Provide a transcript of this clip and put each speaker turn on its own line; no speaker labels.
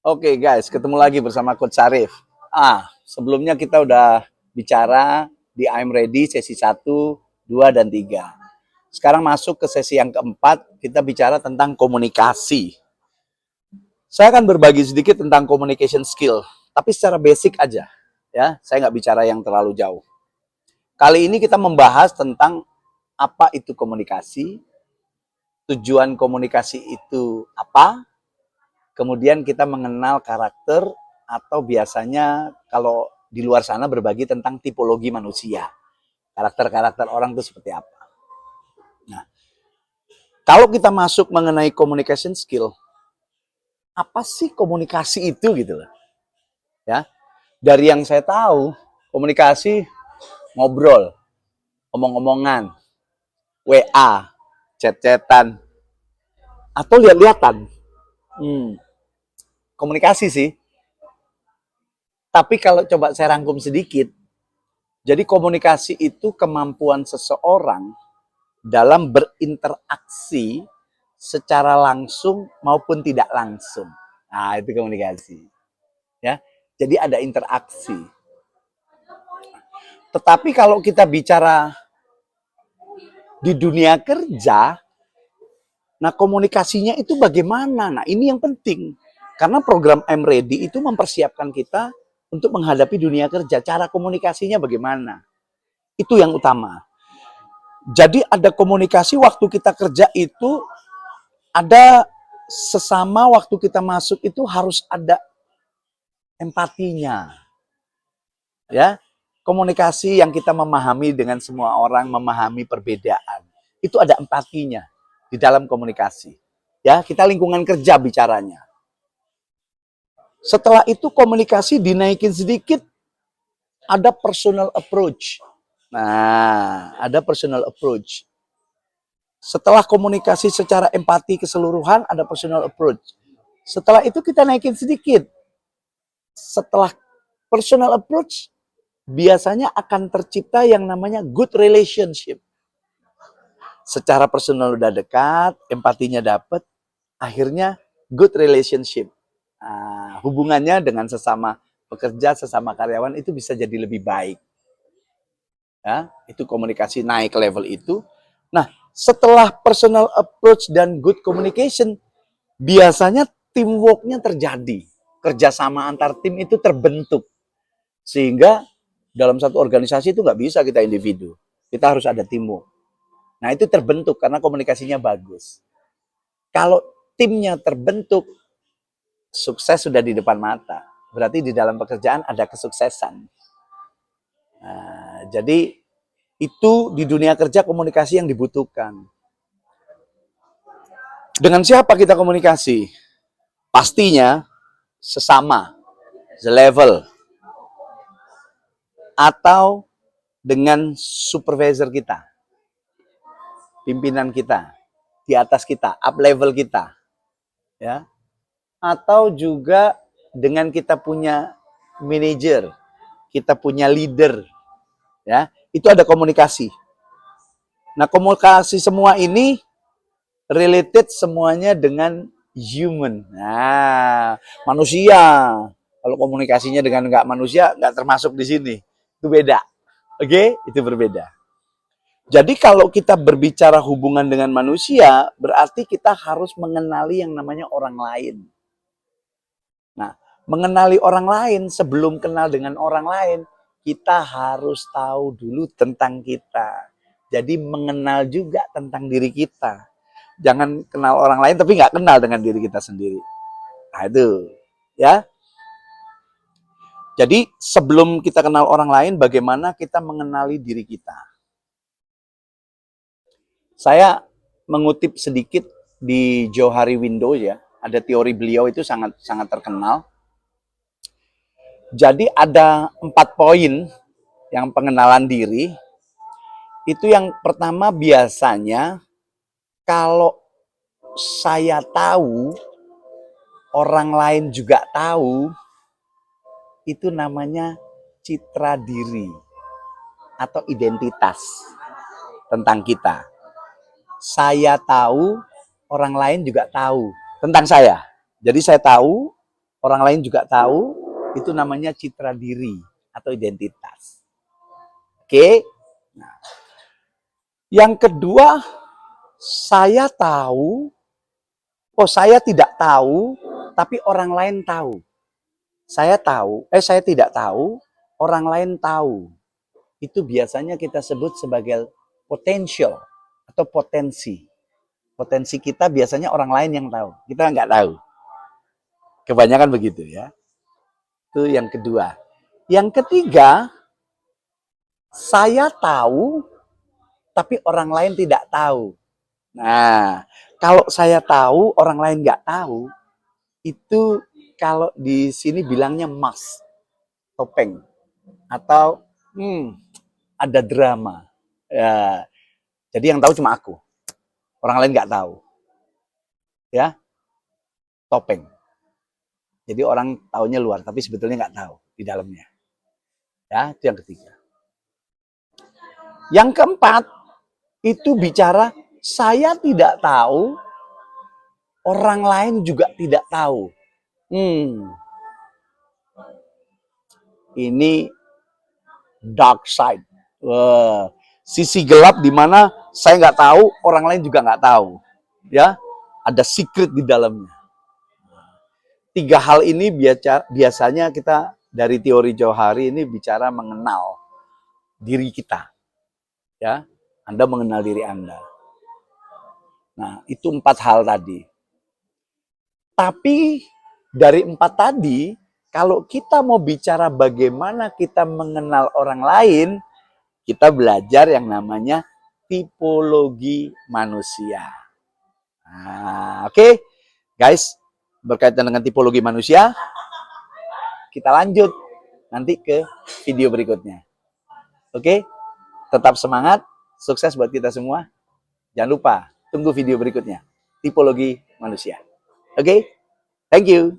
Oke guys, ketemu lagi bersama Coach Sarif. Sebelumnya kita udah bicara di I'm Ready sesi 1, 2, dan 3. Sekarang masuk ke sesi yang keempat, kita bicara tentang komunikasi. Saya akan berbagi sedikit tentang communication skill, tapi secara basic aja. Ya, saya nggak bicara yang terlalu jauh. Kali ini kita membahas tentang apa itu komunikasi, tujuan komunikasi itu apa, kemudian kita mengenal karakter atau biasanya kalau di luar sana berbagi tentang tipologi manusia. Karakter-karakter orang itu seperti apa. Nah, kalau kita masuk mengenai communication skill, apa sih komunikasi itu gitu loh. Ya. Dari yang saya tahu, komunikasi ngobrol, omong-omongan, WA, chat-chatan, atau lihat-lihatan. Komunikasi sih. Tapi kalau coba saya rangkum sedikit, jadi komunikasi itu kemampuan seseorang dalam berinteraksi secara langsung maupun tidak langsung. Nah, itu komunikasi. Ya. Jadi ada interaksi. Tetapi kalau kita bicara di dunia kerja, nah komunikasinya itu bagaimana? Nah, ini yang penting. Karena program I'm Ready itu mempersiapkan kita untuk menghadapi dunia kerja. Cara komunikasinya bagaimana? Itu yang utama. Jadi ada komunikasi waktu kita kerja itu, ada sesama waktu kita masuk itu harus ada empatinya. Ya, komunikasi yang kita memahami dengan semua orang, memahami perbedaan. Itu ada empatinya di dalam komunikasi. Ya, kita lingkungan kerja bicaranya. Setelah itu komunikasi dinaikin sedikit, ada personal approach. Nah, ada personal approach. Setelah komunikasi secara empati keseluruhan, ada personal approach. Setelah itu kita naikin sedikit. Setelah personal approach, biasanya akan tercipta yang namanya good relationship. Secara personal udah dekat, empatinya dapat, akhirnya good relationship. Nah, hubungannya dengan sesama pekerja, sesama karyawan itu bisa jadi lebih baik. Ya, itu komunikasi naik level itu. Nah, setelah personal approach dan good communication, biasanya teamwork-nya terjadi. Kerjasama antar tim itu terbentuk. Sehingga dalam satu organisasi itu nggak bisa kita individu. Kita harus ada teamwork. Nah, itu terbentuk karena komunikasinya bagus. Kalau timnya terbentuk, sukses sudah di depan mata. Berarti di dalam pekerjaan ada kesuksesan. Nah, jadi itu di dunia kerja komunikasi yang dibutuhkan. Dengan siapa kita komunikasi? Pastinya sesama, selevel, atau dengan supervisor kita, pimpinan kita, di atas kita, up level kita, ya, atau juga dengan kita punya manajer, kita punya leader, ya, itu ada komunikasi. Nah, komunikasi semua ini related semuanya dengan human. Nah, manusia. Kalau komunikasinya dengan nggak manusia, nggak termasuk di sini. Itu beda. Oke? Itu berbeda. Jadi kalau kita berbicara hubungan dengan manusia, berarti kita harus mengenali yang namanya orang lain. Nah, mengenali orang lain, sebelum kenal dengan orang lain, kita harus tahu dulu tentang kita. Jadi mengenal juga tentang diri kita. Jangan kenal orang lain tapi nggak kenal dengan diri kita sendiri. Nah itu, ya. Jadi sebelum kita kenal orang lain, bagaimana kita mengenali diri kita. Saya mengutip sedikit di Johari Windows ya, ada teori beliau itu sangat terkenal. Jadi ada 4 poin yang pengenalan diri. Itu yang pertama biasanya kalau saya tahu, orang lain juga tahu, itu namanya citra diri atau identitas tentang kita. Saya tahu, orang lain juga tahu tentang saya. Jadi saya tahu, orang lain juga tahu, itu namanya citra diri atau identitas. Oke. Nah, yang kedua, saya tahu, saya tidak tahu, tapi orang lain tahu. Saya tidak tahu, orang lain tahu. Itu biasanya kita sebut sebagai potential atau potensi. Potensi kita biasanya orang lain yang tahu, kita nggak tahu. Kebanyakan begitu ya. Itu yang kedua. Yang ketiga, saya tahu, tapi orang lain tidak tahu. Nah, kalau saya tahu, orang lain nggak tahu, itu kalau di sini bilangnya mask, topeng, atau ada drama. Ya, jadi yang tahu cuma aku, orang lain nggak tahu. Ya, topeng. Jadi orang taunya luar, tapi sebetulnya nggak tahu di dalamnya. Ya, itu yang ketiga. Yang keempat, itu bicara saya tidak tahu, orang lain juga tidak tahu. Ini dark side. Sisi gelap di mana saya nggak tahu, orang lain juga nggak tahu. Ya, ada secret di dalamnya. Tiga hal ini biasanya kita dari teori Johari ini bicara mengenal diri kita. Ya, Anda mengenal diri Anda. Nah, itu 4 hal tadi. Tapi dari 4 tadi, kalau kita mau bicara bagaimana kita mengenal orang lain, kita belajar yang namanya tipologi manusia. Nah, oke. Guys, berkaitan dengan tipologi manusia, kita lanjut nanti ke video berikutnya. Oke? Tetap semangat, sukses buat kita semua. Jangan lupa, tunggu video berikutnya. Tipologi manusia. Oke? Thank you.